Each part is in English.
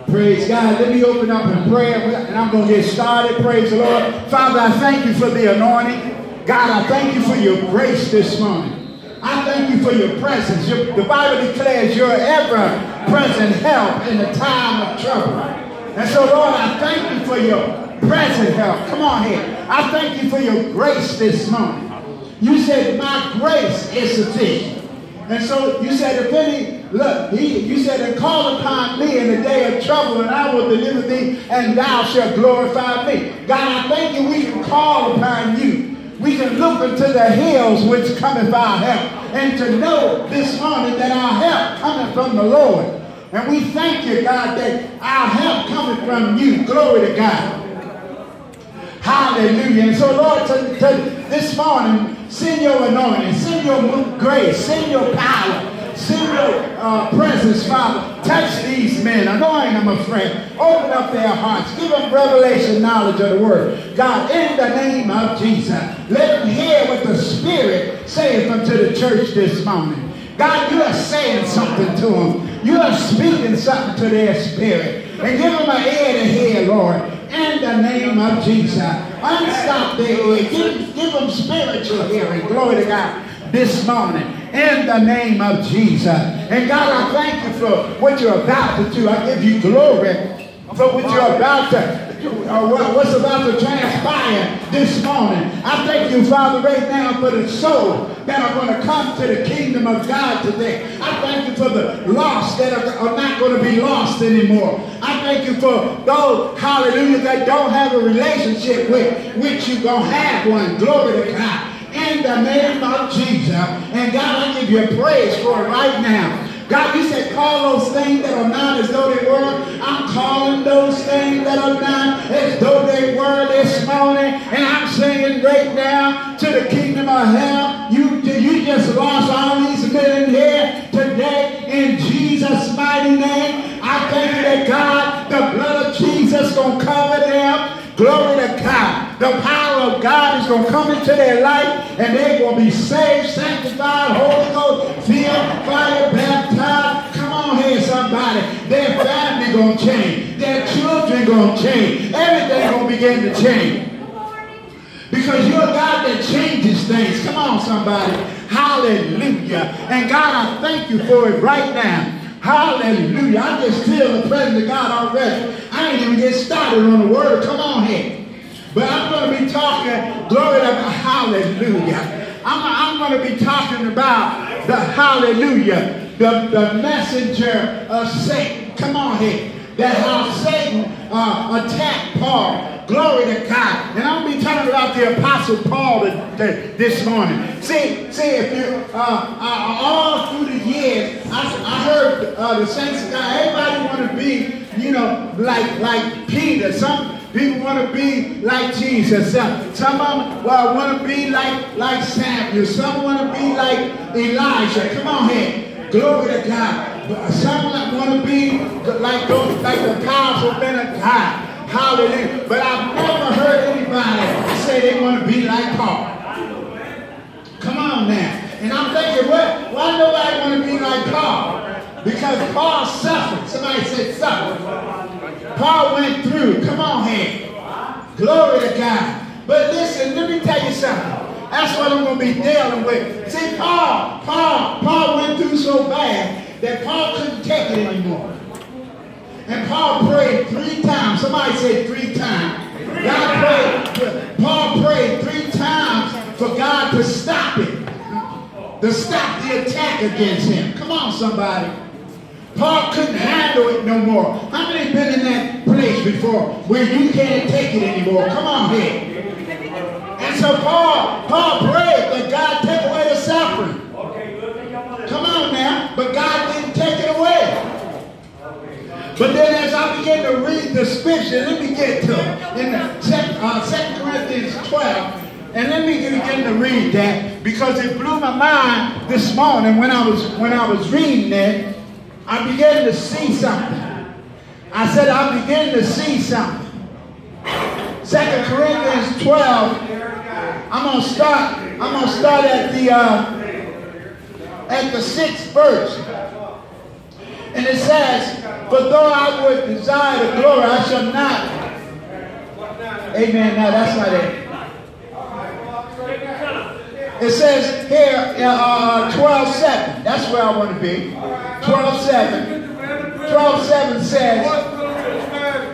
Praise God. Let me open up in prayer, and I'm going to get started. Praise the Lord. Father, I thank you for the anointing. God, I thank you for your grace this morning. I thank you for your presence. The Bible declares you're ever-present help in the time of trouble. And so, Lord, I thank you for your present help. Come on here. I thank you for your grace this morning. You said, my grace is sufficient. And so you said, if any, look, you said, and call upon me in the day of trouble, and I will deliver thee, and thou shalt glorify me. God, I thank you we can call upon you. We can look into the hills which cometh our help, and to know this morning that our help cometh from the Lord. And we thank you, God, that our help cometh from you. Glory to God. Hallelujah. And so, Lord, this morning, send your anointing, send your grace, send your power, send your presence, Father. Touch these men, anoint them afresh, open up their hearts, give them revelation knowledge of the word. God, in the name of Jesus, let them hear what the Spirit saith unto the church this morning. God, you are saying something to them. You are speaking something to their spirit. And give them an ear to hear, Lord. In the name of Jesus. Unstop their ear. Give them spiritual hearing. Glory to God. This morning. In the name of Jesus. And God, I thank you for what you're about to do. I give you glory for what you're about to what's about to transpire this morning. I thank you, Father, right now for the souls that are going to come to the kingdom of God today. I thank you for the lost that are not going to be lost anymore. I thank you for those, hallelujah, that don't have a relationship with you, going to have one. Glory to God. In the name of Jesus. And God, I give you praise for it right now. God, you said call those things that are not as though they were. I'm calling those things that are not as though they were this morning. And I'm saying right now to the kingdom of hell, you just lost all these men here today in Jesus' mighty name. I thank you that God, the blood of Jesus going to cover them. Glory to God. The power of God is going to come into their life, and they're going to be saved, sanctified, Holy Ghost, filled, fire, baptized. Come on here, somebody. Their family going to change. Their children going to change. Everything going to begin to change. Because you're a God that changes things. Come on, somebody. Hallelujah. And God, I thank you for it right now. Hallelujah. I just feel the presence of God already. I ain't even get started on the word. Come on here. But I'm going to be talking, glory to God, hallelujah. I'm going to be talking about the hallelujah, the messenger of Satan. Come on here. That how Satan attacked Paul. Glory to God. And I'm going to be talking about the Apostle Paul this morning. See, if you, all through the years, I heard the saints of God, everybody want to be, you know, like Peter. Some people want to be like Jesus. Some of them want to be like Samuel. Some want to be like Elijah. Come on here. Glory to God. Some want to be like the powerful men of God. Hallelujah. But I've never heard anybody say they want to be like Paul. Come on now. And I'm thinking, why nobody want to be like Paul? Because Paul suffered. Somebody said suffered. Paul went through. Come on here. Glory to God. But listen, let me tell you something. That's what I'm going to be dealing with. See, Paul went through so bad that Paul couldn't take it anymore. And Paul prayed 3 times. Somebody said 3 times. Paul prayed 3 times for God to stop it. To stop the attack against him. Come on, somebody. Paul couldn't handle it no more. How many been in that place before where you can't take it anymore? Come on here. And so Paul prayed that God take away the suffering. Come on now. But God didn't take it away. But then as I begin to read the scripture, let me get to it. In the 2 Corinthians 12. And let me begin to read that because it blew my mind this morning when I was reading that. I began to see something. I said I began to see something. 2 Corinthians 12. I'm gonna start at the 6th verse. And it says, for though I would desire the glory, I shall not. Amen. Now that's not it. It says here, 12:7. That's where I want to be. 12:7. 12:7 says,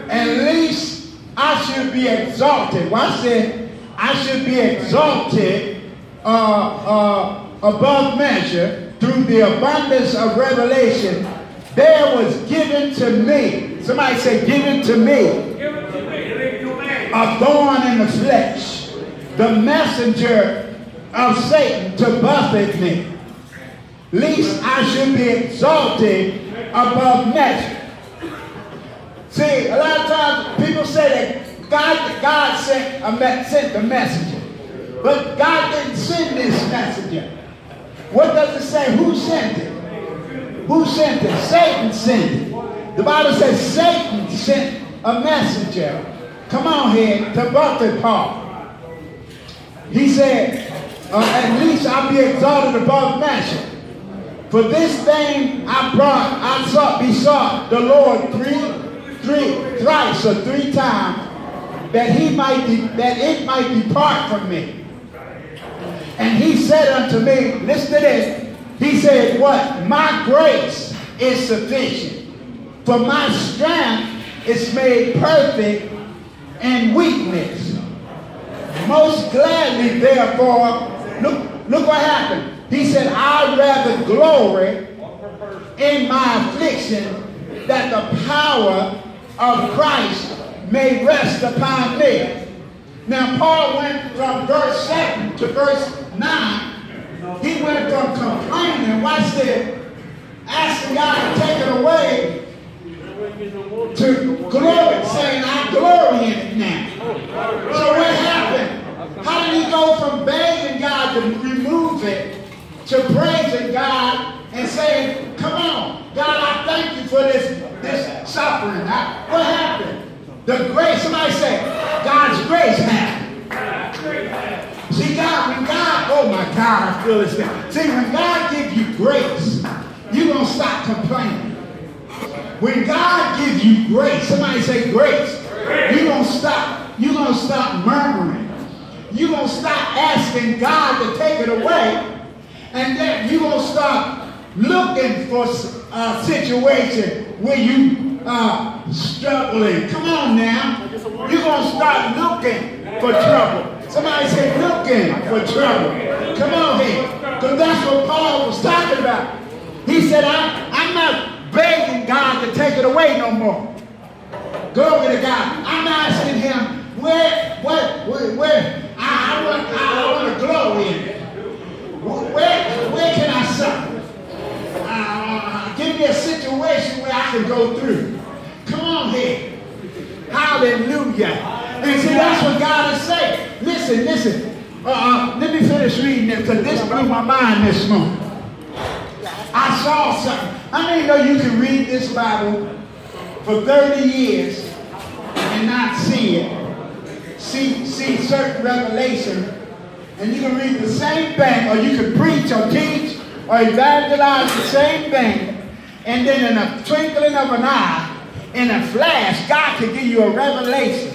at least I should be exalted. Watch this. I should be exalted above measure through the abundance of revelation. There was given to me. Somebody say, given to me. A thorn in the flesh. The messenger of Satan to buffet me. Least I should be exalted above measure. See, a lot of times people say that God sent the messenger. But God didn't send this messenger. What does it say? Who sent it? Who sent it? Satan sent it. The Bible says Satan sent a messenger. Come on here to buffet Paul. He said, at least I'll be exalted above measure. For this thing I besought the Lord thrice or 3 times, that it might depart from me. And he said unto me, listen to this. He said, what? My grace is sufficient. For my strength is made perfect in weakness. Most gladly, therefore, look what happened. He said, I'd rather glory in my affliction, that the power of Christ may rest upon me. Now, Paul went from verse 7 to verse 9. He went from complaining, watch this, asking God to take it away, to glory, saying, I glory in it now. So what happened? How did he go from begging God to remove it to praising God and saying, come on, God, I thank you for this suffering? What happened? The grace, somebody say, God's grace happened. See, when God, oh my God, I feel this thing. See, when God gives you grace, you're going to stop complaining. When God gives you grace, somebody say grace, you're going to stop murmuring. You're going to stop asking God to take it away. And then you're going to start looking for a situation where you are struggling. Come on now. You're going to start looking for trouble. Somebody say looking for trouble. Come on here. Because that's what Paul was talking about. He said, I'm not begging God to take it away no more. Glory to God. I'm asking him, where I want to glory in it. Where can I suffer? Give me a situation where I can go through. Come on here. Hallelujah. And see, that's what God is saying. Listen. Let me finish reading it, because this blew my mind this morning. I saw something. How many know you can read this Bible for 30 years and not see it? See certain revelation, and you can read the same thing, or you can preach or teach or evangelize the same thing, and then in a twinkling of an eye, in a flash, God can give you a revelation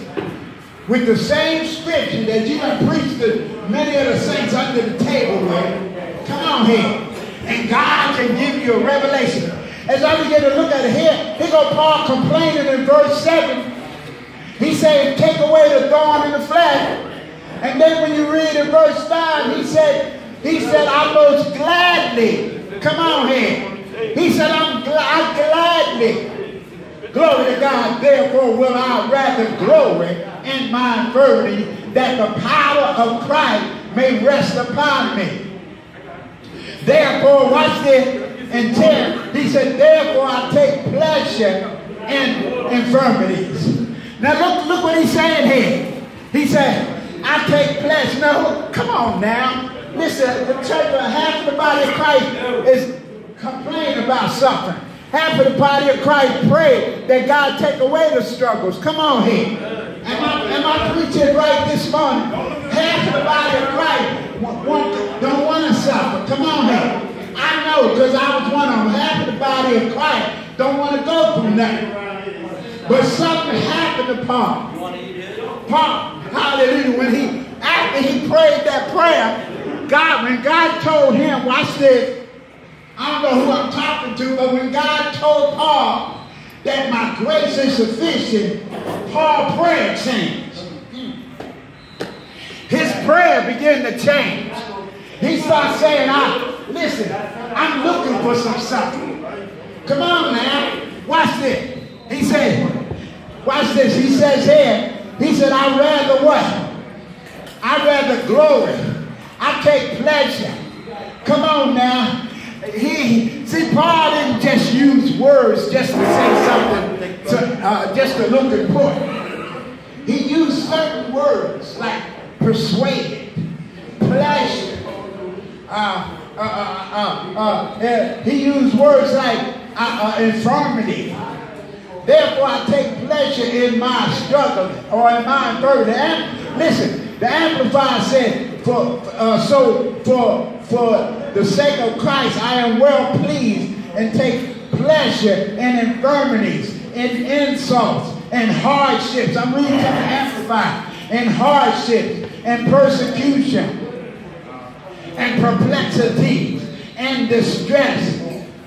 with the same scripture that you have preached to many of the saints under the table with. Come on here. And God can give you a revelation. As I begin to look at it here goes Paul complaining in verse 7. He said, take away the thorn in the flesh. And then when you read in verse 5, he said, I most gladly, come on here. He said, I gladly, glory to God, therefore will I rather glory in my infirmity, that the power of Christ may rest upon me. Therefore, watch this, and 10, he said, therefore I take pleasure in infirmities. Now look what he's saying here. He said, I take pleasure. No, come on now. Listen, the church, half of the body of Christ is complaining about suffering. Half of the body of Christ pray that God take away the struggles. Come on here. Am I preaching right this morning? Half of the body of Christ don't want to suffer. Come on here. I know, because I was one of them. Half of the body of Christ don't want to go through nothing. But something happened to Paul. Paul, hallelujah, after he prayed that prayer, when God told him, watch this, I don't know who I'm talking to, but when God told Paul that my grace is sufficient, Paul's prayer changed. His prayer began to change. He starts saying, listen, I'm looking for something. Come on now, watch this. He said, watch this, he says here, he said, I'd rather what? I'd rather glory. I take pleasure. Come on now. See, Paul didn't just use words just to say something, just to look important. He used certain words like persuaded, pleasure. He used words like infirmity. Therefore, I take pleasure in my struggle or in my infirmity. And listen, the Amplifier said, for the sake of Christ, I am well pleased and take pleasure in infirmities, in insults, and hardships. I'm reading from the Amplifier. In hardships, and persecution, and perplexities, and distress.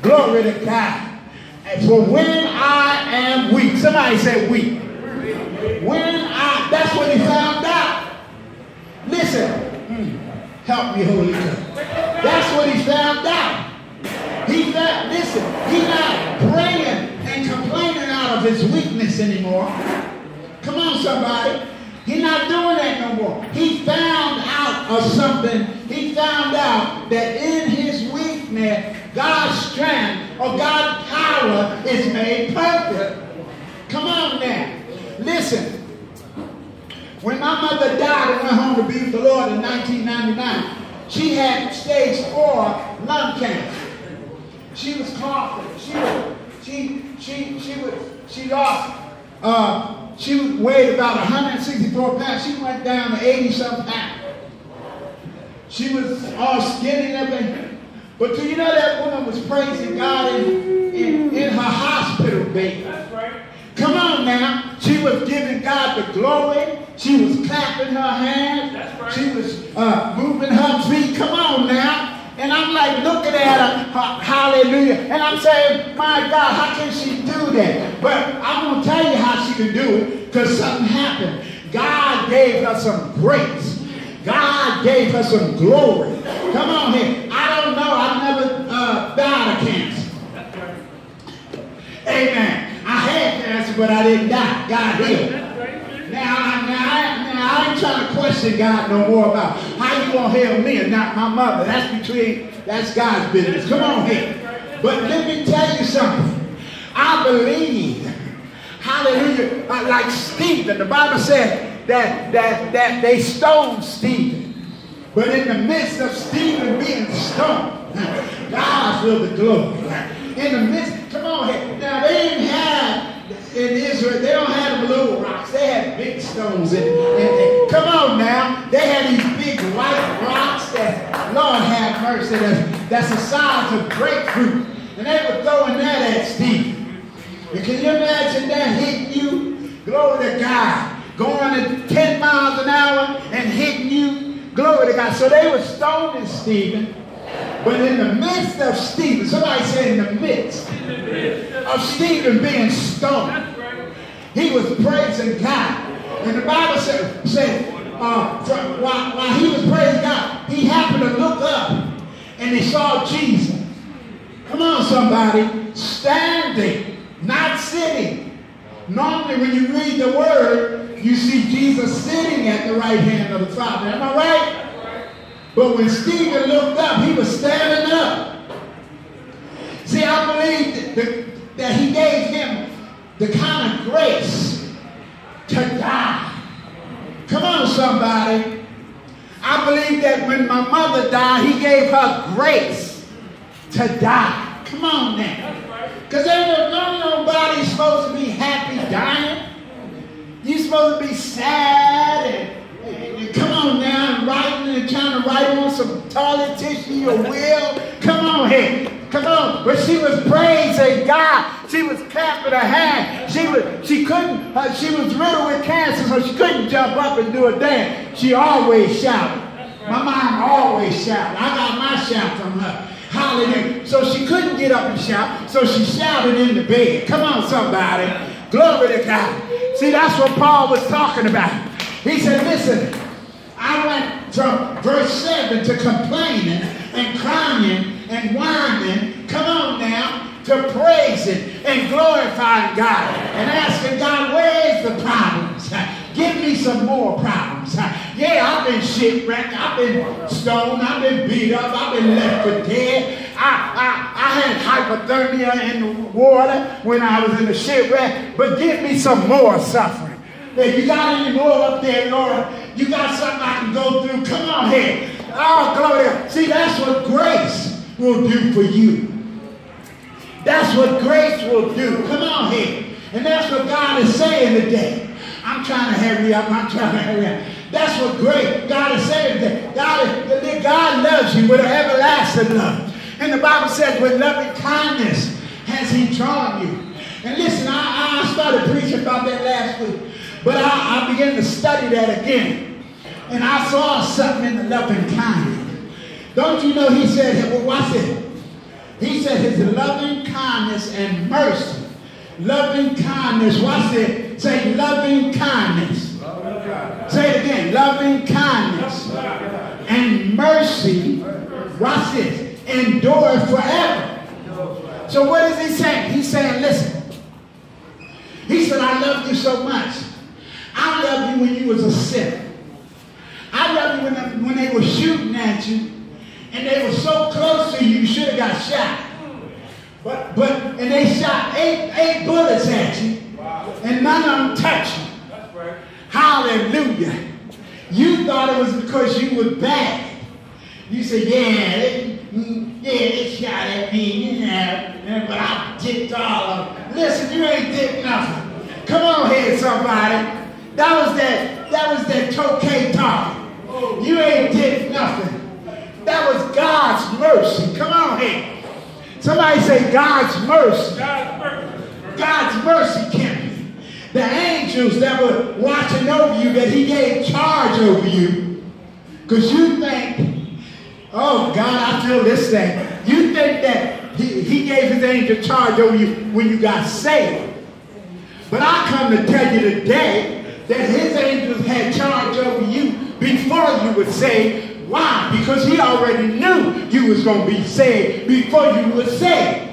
Glory to God. And for when I am weak, somebody say weak. That's what he found out. Listen. Help me, Holy Ghost. That's what he found out. He's not praying and complaining out of his weakness anymore. Come on, somebody. He's not doing that no more. He found out of something. He found out that in his weakness, God's strength or God's power is made perfect. Come on now. Listen. When my mother died and went home to be with the Lord in 1999, she had stage 4 lung cancer. She was coughing. She weighed about 164 pounds. She went down to 80-something pounds. She was all skinny and everything. But do you know that woman was praising God in her hospital bed? That's right. Come on now. She was giving God the glory. She was clapping her hands. That's right. She was moving her feet. Come on now. And I'm like looking at her, hallelujah. And I'm saying, my God, how can she do that? But I'm going to tell you how she can do it, because something happened. God gave her some grace. God gave her some glory. Come on here. I don't know. I've never died of cancer. Amen. I had cancer, but I didn't die. God healed. Now I ain't trying to question God no more about how you gonna heal me and not my mother. That's God's business. Come on here. But let me tell you something. I believe, hallelujah, like Stephen. The Bible said that they stoned Stephen. But in the midst of Stephen being stoned, God filled the glory. In the midst, come on here. Now they didn't have in Israel, they don't have the little rocks. They had big stones. Come on now. They had these big white rocks that, Lord have mercy, that's the size of grapefruit. And they were throwing that at Stephen. And can you imagine that hitting you? Glory to God. Going at 10 miles an hour and hitting you. Glory to God. So they were stoning Stephen. But in the midst of Stephen, somebody say in the midst of Stephen being stoned, he was praising God. And the Bible said while he was praising God, he happened to look up and he saw Jesus. Come on, somebody. Standing, not sitting. Normally when you read the word, you see Jesus sitting at the right hand of the Father. Am I right? But when Stephen looked up, he was standing up. See, I believe that he gave him the kind of grace to die. Come on, somebody. I believe that when my mother died, he gave her grace to die. Come on now. Because nobody's supposed to be happy dying. You're supposed to be sad and come on now, and writing and trying to write on some toilet tissue or will. Come on here. Come on. But she was praising God. She was clapping her hands. She was riddled with cancer, so she couldn't jump up and do a dance. She always shouted. My mom always shouted. I got my shout from her. Hallelujah. So she couldn't get up and shout, so she shouted in the bed. Come on, somebody. Glory to God. See, that's what Paul was talking about. He said, listen, I went from verse 7 to complaining and crying and whining. Come on now. To praising and glorifying God and asking God, where's the problems? Give me some more problems. Yeah, I've been shipwrecked. I've been stoned. I've been beat up. I've been left for dead. I had hypothermia in the water when I was in the shipwreck. But give me some more suffering. If you got any more up there, Lord, you got something I can go through. Come on here. Oh, glory. See, that's what grace will do for you. That's what grace will do. Come on here. And that's what God is saying today. I'm trying to hurry up. I'm trying to hurry up. That's what grace God is saying today. God loves you with an everlasting love. And the Bible says, with loving kindness has he drawn you. And listen, I started preaching about that last week. But I began to study that again. And I saw something in the loving kindness. Don't you know he said, well, watch it. He said his loving kindness and mercy. Loving kindness. Watch it. Say loving kindness. Say it again. Loving kindness and mercy. Watch this. Endure forever. So what is he saying? He's saying, listen. He said, I love you so much. I love you when you was a sinner. I love you when they were shooting at you. And they were so close to you, you should have got shot. And they shot eight bullets at you. Wow. And none of them touched you. That's right. Hallelujah. You thought it was because you were bad. You said, they shot at me, but I dipped all of them. Listen, you ain't dipped nothing. Come on here, somebody. That was that Tokay talking. You ain't dipped nothing. That was God's mercy. Come on here. Somebody say God's mercy. God's mercy. God's mercy, Kenny. The angels that were watching over you, that he gave charge over you. Because you think, oh God, I feel this thing. You think that he gave his angel charge over you when you got saved. But I come to tell you today that his angels had charge over you before you were saved. Why? Because he already knew you was going to be saved before you were saved.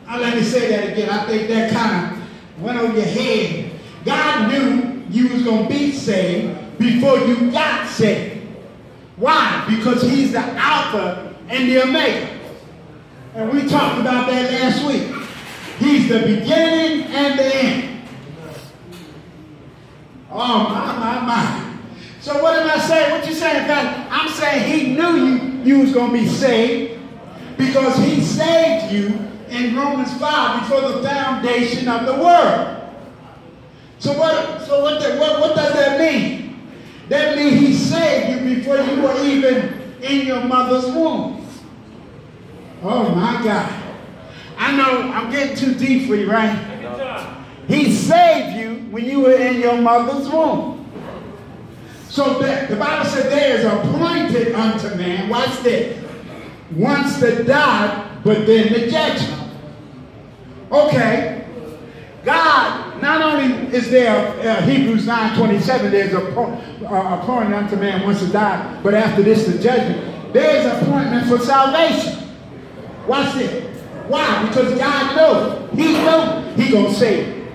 Now let me say that again. I think that kind of went over your head. God knew you was going to be saved before you got saved. Why? Because he's the Alpha and the Omega. And we talked about that last week. He's the beginning and the end. Oh, my. So what am I saying? What you saying, Pastor? I'm saying he knew you was going to be saved because he saved you in Romans 5 before the foundation of the world. So what does that mean? That means he saved you before you were even in your mother's womb. Oh my God. I know I'm getting too deep for you, right? He saved you when you were in your mother's womb. So the Bible said there is appointed unto man, watch this, once to die, but then the judgment. Okay, God, not only is there, Hebrews 9:27, there's appointed unto man once to die, but after this the judgment. There's appointment for salvation. Watch this. Why? Because God knows. He knows He's going to save you.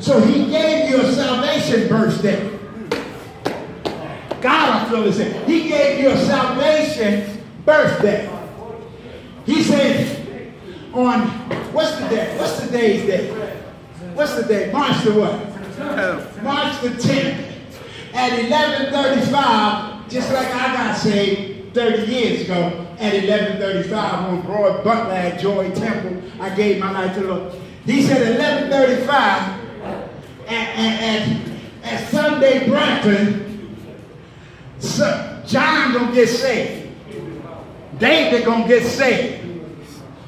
So he gave you a salvation birthday. God, I feel this. He gave you a salvation birthday. He said on, what's the day? What's the day's day? What's the day? March the what? March the 10th. At 11:35, just like I got saved 30 years ago, at 11:35 on Broad Butler at Joy Temple, I gave my life to the Lord. He said 11:35 at Sunday breakfast, John gonna get saved. David gonna get saved.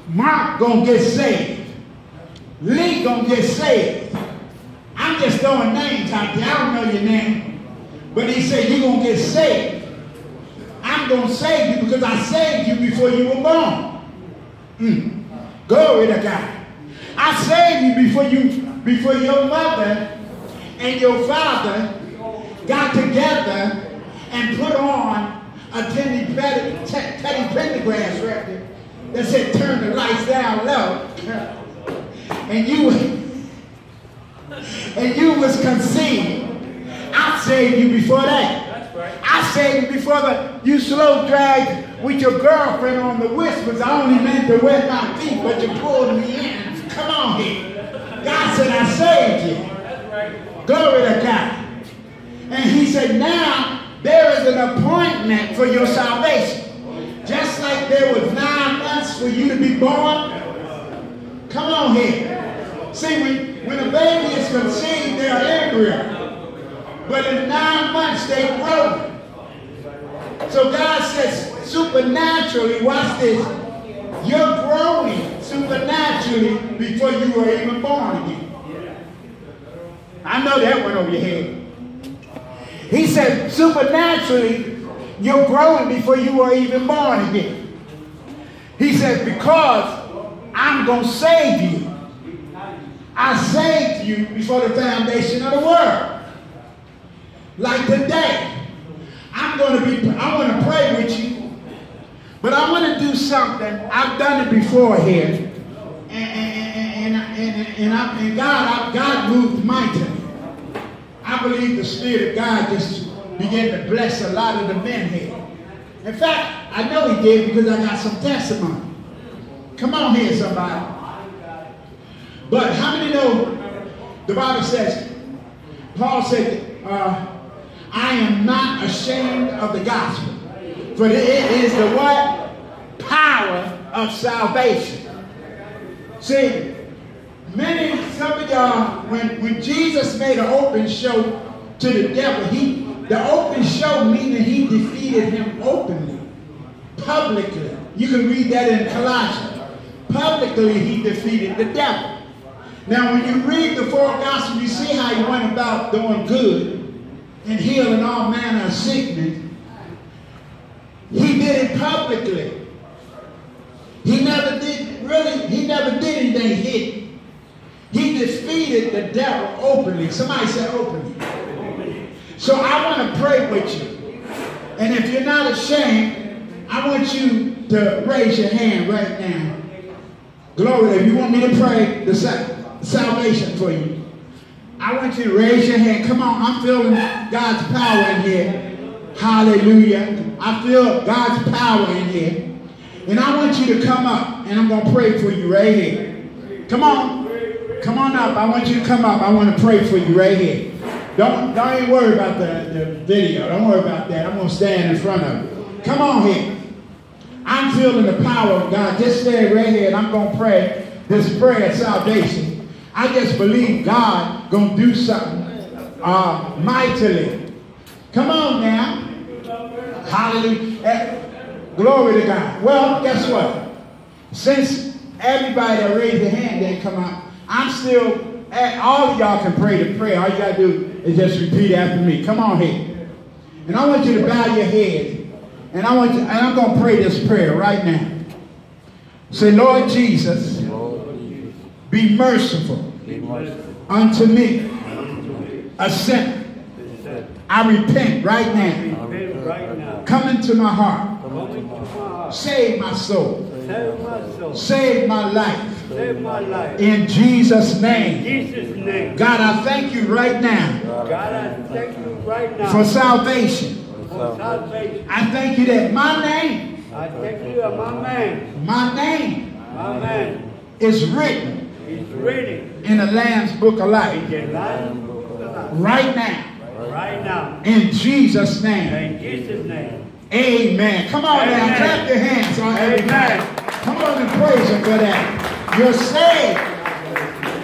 Mark gonna get saved. Lee gonna get saved. I'm just throwing names out there. I don't know your name. But he said, you're gonna get saved. I'm gonna save you because I saved you before you were born. Glory to God. I saved you before your mother and your father got together and put on a Teddy Pendergrass record that said turn the lights down low. And you was conceived. I saved you before that. That's right. I saved you before you slow dragged with your girlfriend on the whispers. I only meant to wet my feet, but you pulled me in. Come on here. God said, I saved you. That's right. Glory to God. And he said, now there is an appointment for your salvation. Just like there was 9 months for you to be born. Come on here. See, when a baby is conceived, they're embryo. But in 9 months, they grow. So God says, supernaturally, watch this, you're growing supernaturally before you were even born again. I know that went over your head. He said, supernaturally, you're growing before you were even born again. He said, because I'm going to save you. I saved you before the foundation of the world. Like today, I want to pray with you, but I want to do something. I've done it before here, and God moved mightily. I believe the Spirit of God just began to bless a lot of the men here. In fact, I know He did because I got some testimony. Come on here, somebody. But how many know the Bible says, Paul said, I am not ashamed of the gospel, for it is the what? Power of salvation. See, some of y'all, when Jesus made an open show to the devil, the open show meaning he defeated him openly, publicly. You can read that in Colossians. Publicly, he defeated the devil. Now, when you read the 4 Gospels, you see how he went about doing good and healing all manner of sickness. He did it publicly. He never did anything hidden. He defeated the devil openly. Somebody said openly. So I want to pray with you. And if you're not ashamed, I want you to raise your hand right now. Glory. If you want me to pray the salvation for you, I want you to raise your hand. Come on, I'm feeling God's power in here. Hallelujah. I feel God's power in here. And I want you to come up, and I'm going to pray for you right here. Come on. Come on up. I want you to come up. I want to pray for you right here. Don't even worry about the video. Don't worry about that. I'm going to stand in front of you. Come on here. I'm feeling the power of God. Just stay right here, and I'm going to pray this prayer of salvation. I just believe God going to do something mightily. Come on now. Hallelujah. Glory to God. Well, guess what? Since everybody that raised their hand didn't come out, I'm still, all of y'all can pray the prayer. All you got to do is just repeat after me. Come on here. And I want you to bow your head. And I'm going to pray this prayer right now. Say, Lord Jesus, be merciful unto me, a sinner. I repent right now. Come into my heart. Save my soul. Save my life. In Jesus' name. God, I thank you right now. For salvation. I thank you that my name. My name is written in the Lamb's Book of Life. Right now. In Jesus' name. Amen. Come on now. Clap your hands on everybody. Come on and praise him for that. You're saved.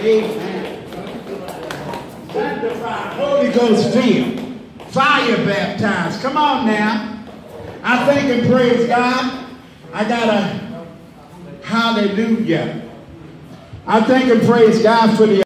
Amen. Sanctified, Holy Ghost filled, fire baptized. Come on now. I thank and praise God. I got a hallelujah. I thank and praise God for the